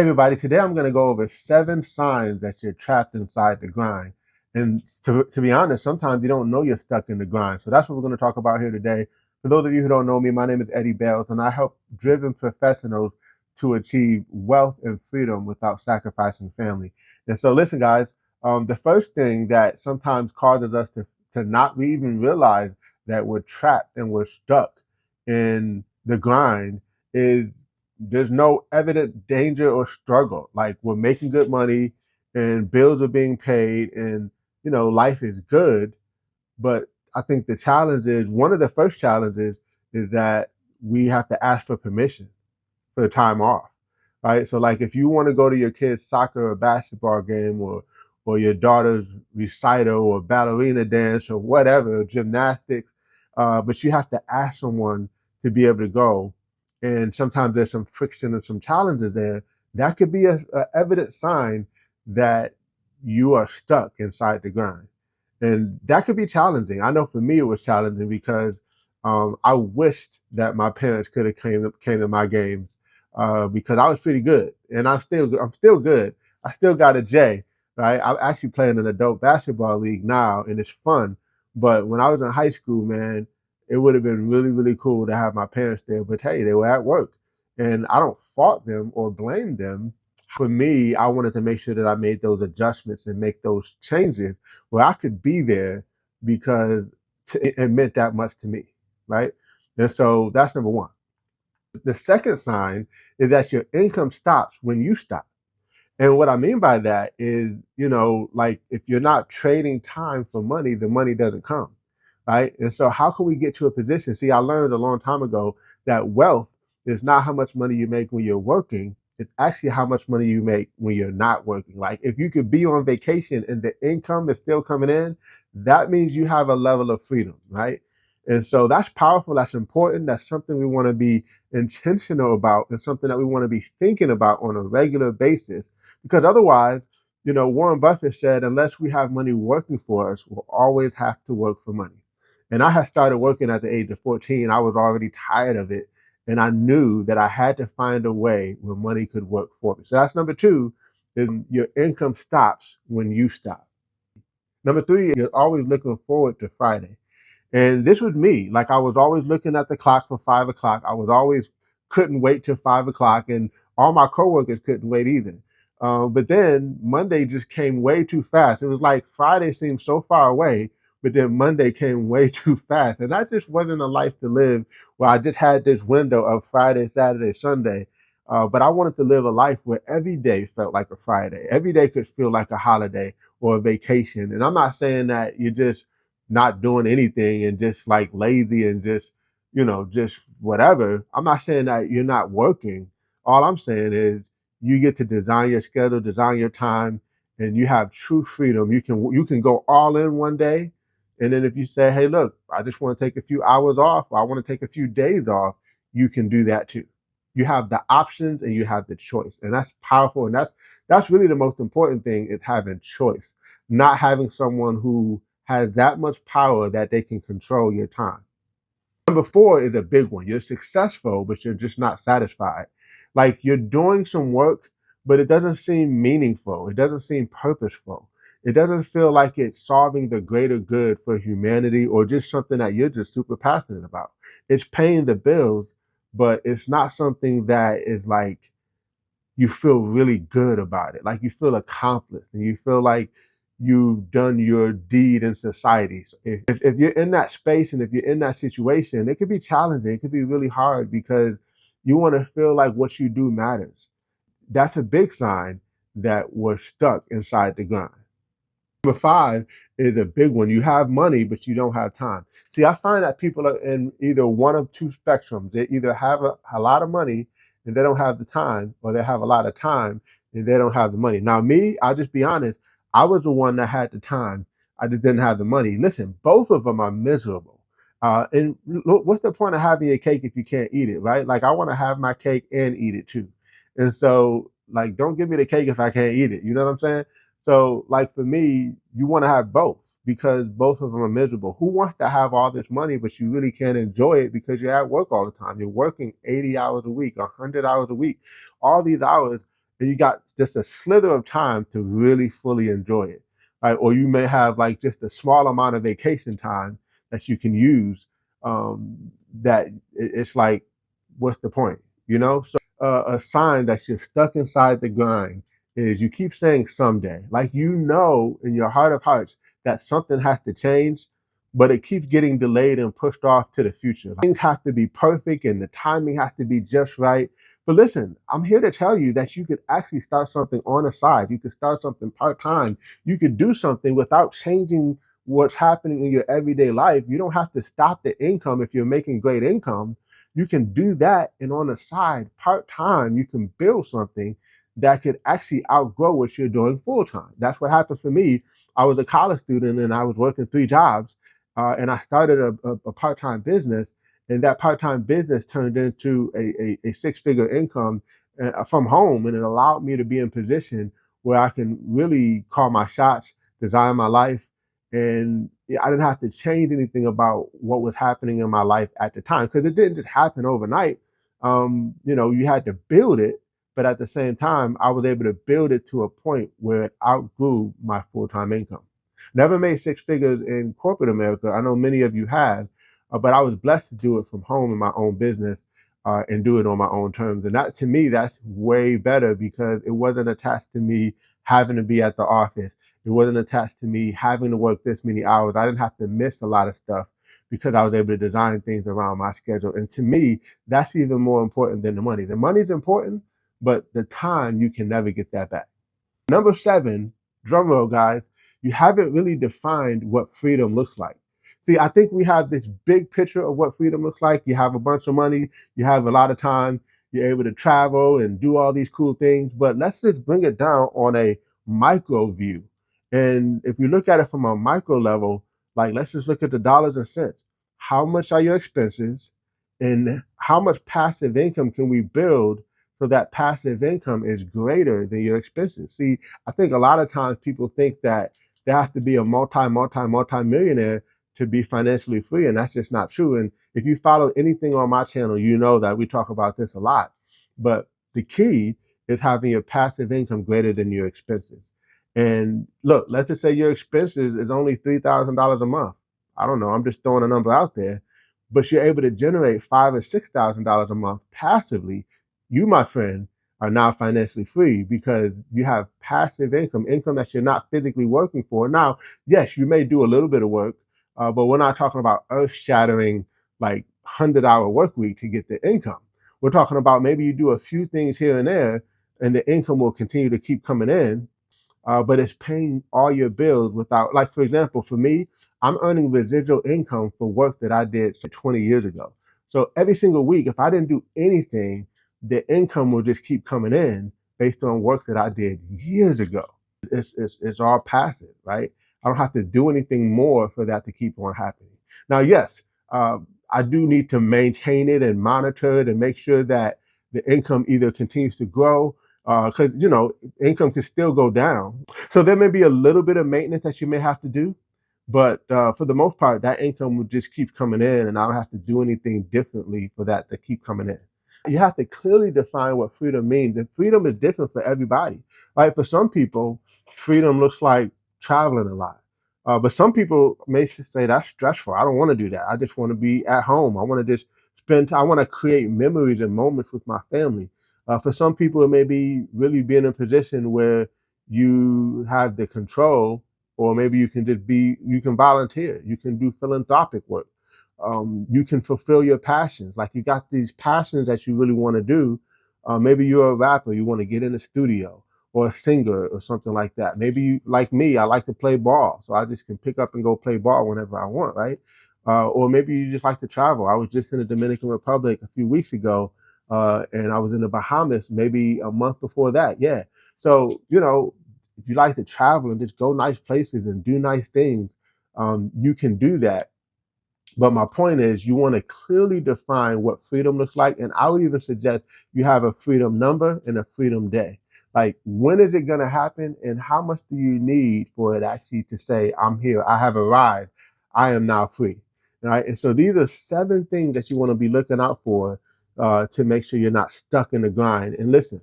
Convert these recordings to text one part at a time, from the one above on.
Hey everybody, today I'm going to go over 7 signs that you're trapped inside the grind. And to be honest, sometimes you don't know you're stuck in the grind. So that's what we're going to talk about here today. For those of you who don't know me, my name is Eddie Bales, and I help driven professionals to achieve wealth and freedom without sacrificing family. And so, listen, guys, the first thing that sometimes causes us to not even realize that we're trapped and we're stuck in the grind is there's no evident danger or struggle. Like we're making good money and bills are being paid and life is good. But I think the challenge is one of the first challenges is that we have to ask for permission for the time off. Right. So like if you want to go to your kid's soccer or basketball game or your daughter's recital or ballerina dance or whatever, gymnastics, but you have to ask someone to be able to go. And sometimes there's some friction and some challenges there. That could be a evident sign that you are stuck inside the grind. And that could be challenging. I know for me it was challenging because I wished that my parents could have came to my games because I was pretty good, and I'm still good. I still got a J, right? I'm actually playing an adult basketball league now, and it's fun. But when I was in high school, man, it would have been really cool to have my parents there. But hey, they were at work, and I don't fault them or blame them. For me, I wanted to make sure that I made those adjustments and make those changes where I could be there because it meant that much to me, right? And so that's number one. The second sign is that your income stops when you stop. And what I mean by that is, like if you're not trading time for money, the money doesn't come. Right. And so how can we get to a position? See, I learned a long time ago that wealth is not how much money you make when you're working. It's actually how much money you make when you're not working. Like if you could be on vacation and the income is still coming in, that means you have a level of freedom, right? And so that's powerful. That's important. That's something we want to be intentional about and something that we want to be thinking about on a regular basis. Because otherwise, Warren Buffett said, unless we have money working for us, we'll always have to work for money. And I had started working at the age of 14. I was already tired of it. And I knew that I had to find a way where money could work for me. So that's number two, is your income stops when you stop. Number three, you're always looking forward to Friday. And this was me. Like I was always looking at the clock for 5 o'clock. I was always couldn't wait till 5 o'clock, and all my coworkers couldn't wait either. But then Monday just came way too fast. It was like Friday seemed so far away, but then Monday came way too fast, and that just wasn't a life to live. Where I just had this window of Friday, Saturday, Sunday. But I wanted to live a life where every day felt like a Friday. Every day could feel like a holiday or a vacation. And I'm not saying that you're just not doing anything and just like lazy and just whatever. I'm not saying that you're not working. All I'm saying is you get to design your schedule, design your time, and you have true freedom. You can go all in one day, and then if you say, "Hey, look, I just want to take a few hours off, or I want to take a few days off," you can do that too. You have the options and you have the choice, and that's powerful. And that's really the most important thing is having choice, not having someone who has that much power that they can control your time. Number four is a big one. You're successful, but you're just not satisfied. Like you're doing some work, but it doesn't seem meaningful. It doesn't seem purposeful. It doesn't feel like it's solving the greater good for humanity or just something that you're just super passionate about. It's paying the bills, but it's not something that is like you feel really good about it. Like you feel accomplished and you feel like you've done your deed in society. So if you're in that space and if you're in that situation, it could be challenging. It could be really hard because you want to feel like what you do matters. That's a big sign that we're stuck inside the grind. Number five is a big one. You have money, but you don't have time. See, I find that people are in either one of two spectrums. They either have a lot of money and they don't have the time, or they have a lot of time and they don't have the money. Now, me, I'll just be honest, I was the one that had the time. I just didn't have the money. Listen, both of them are miserable. And what's the point of having a cake if you can't eat it, right? Like, I want to have my cake and eat it too. And so, like, don't give me the cake if I can't eat it. You know what I'm saying? So, like for me, you want to have both because both of them are miserable. Who wants to have all this money, but you really can't enjoy it because you're at work all the time? You're working 80 hours a week, 100 hours a week, all these hours, and you got just a slither of time to really fully enjoy it, right? Or you may have like just a small amount of vacation time that you can use. That it's like, what's the point, you know? So a sign that you're stuck inside the grind is you keep saying someday, like you know in your heart of hearts that something has to change, but it keeps getting delayed and pushed off to the future. Things have to be perfect and the timing has to be just right. But listen, I'm here to tell you that you could actually start something on the side. You could start something part time. You could do something without changing what's happening in your everyday life. You don't have to stop the income if you're making great income. You can do that, and on the side, part time, you can build something that could actually outgrow what you're doing full time. That's what happened for me. I was a college student and I was working 3 jobs, and I started a part time business, and that part time business turned into a 6 figure income from home, and it allowed me to be in position where I can really call my shots, design my life, and I didn't have to change anything about what was happening in my life at the time because it didn't just happen overnight. You had to build it, but at the same time, I was able to build it to a point where it outgrew my full time income. Never made 6 figures in corporate America. I know many of you have, but I was blessed to do it from home in my own business and do it on my own terms. And that, to me, that's way better because it wasn't attached to me having to be at the office. It wasn't attached to me having to work this many hours. I didn't have to miss a lot of stuff because I was able to design things around my schedule. And to me, that's even more important than the money. The money's important, but the time, you can never get that back. Number 7, drum roll, guys, you haven't really defined what freedom looks like. See, I think we have this big picture of what freedom looks like. You have a bunch of money, you have a lot of time, you're able to travel and do all these cool things. But let's just bring it down on a micro view. And if we look at it from a micro level, like let's just look at the dollars and cents. How much are your expenses? And how much passive income can we build so that passive income is greater than your expenses? See, I think a lot of times people think that they have to be a multi millionaire to be financially free, and that's just not true. And if you follow anything on my channel, you know that we talk about this a lot. But the key is having your passive income greater than your expenses. And look, let's just say your expenses is only $3,000 a month. I don't know, I'm just throwing a number out there, but you're able to generate $5,000 or $6,000 a month passively. You, my friend, are now financially free because you have passive income, income that you're not physically working for. Now, yes, you may do a little bit of work, but we're not talking about earth shattering, like 100-hour work week to get the income. We're talking about maybe you do a few things here and there, and the income will continue to keep coming in, but it's paying all your bills without, like, for example, for me, I'm earning residual income for work that I did 20 years ago. So every single week, if I didn't do anything, the income will just keep coming in based on work that I did years ago. It's all passive, right? I don't have to do anything more for that to keep on happening. Now, yes, I do need to maintain it and monitor it and make sure that the income either continues to grow because income can still go down. So there may be a little bit of maintenance that you may have to do, but for the most part, that income will just keep coming in, and I don't have to do anything differently for that to keep coming in. You have to clearly define what freedom means, and freedom is different for everybody. Right? For some people, freedom looks like traveling a lot. But some people may say that's stressful. I don't want to do that. I just want to be at home. I want to just I want to create memories and moments with my family. For some people, it may be really being in a position where you have the control, or maybe you can volunteer, you can do philanthropic work, you can fulfill your passions. Like you got these passions that you really want to do. Maybe you're a rapper, you want to get in the studio, or a singer or something like that. Maybe you, like me, I like to play ball, so I just can pick up and go play ball whenever I want, right? Or maybe you just like to travel. I was just in the Dominican Republic a few weeks ago, and I was in the Bahamas maybe a month before that. Yeah. So, if you like to travel and just go nice places and do nice things, you can do that. But my point is, you want to clearly define what freedom looks like. And I would even suggest you have a freedom number and a freedom day. Like, when is it going to happen? And how much do you need for it actually to say, I'm here, I have arrived, I am now free? Right. And so these are 7 things that you want to be looking out for to make sure you're not stuck in the grind. And listen,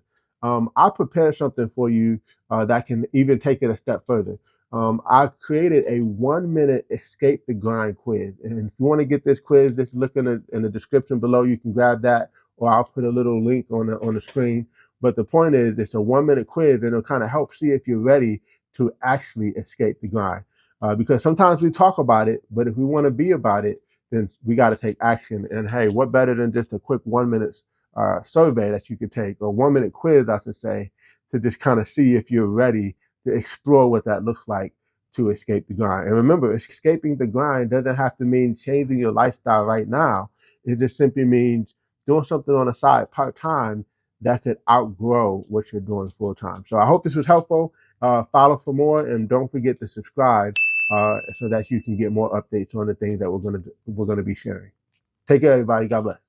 I prepared something for you that can even take it a step further. I created a 1 minute escape the grind quiz. And if you want to get this quiz, just look in the description below. You can grab that, or I'll put a little link on the screen. But the point is, it's a 1 minute quiz, and it'll kind of help see if you're ready to actually escape the grind. Because sometimes we talk about it, but if we want to be about it, then we got to take action. And hey, what better than just a quick 1 minute survey that you could take, or 1 minute quiz, I should say, to just kind of see if you're ready to explore what that looks like to escape the grind. And remember, escaping the grind doesn't have to mean changing your lifestyle right now. It just simply means doing something on the side part time that could outgrow what you're doing full time. So I hope this was helpful. Follow for more, and don't forget to subscribe so that you can get more updates on the things that we're gonna be sharing. Take care, everybody. God bless.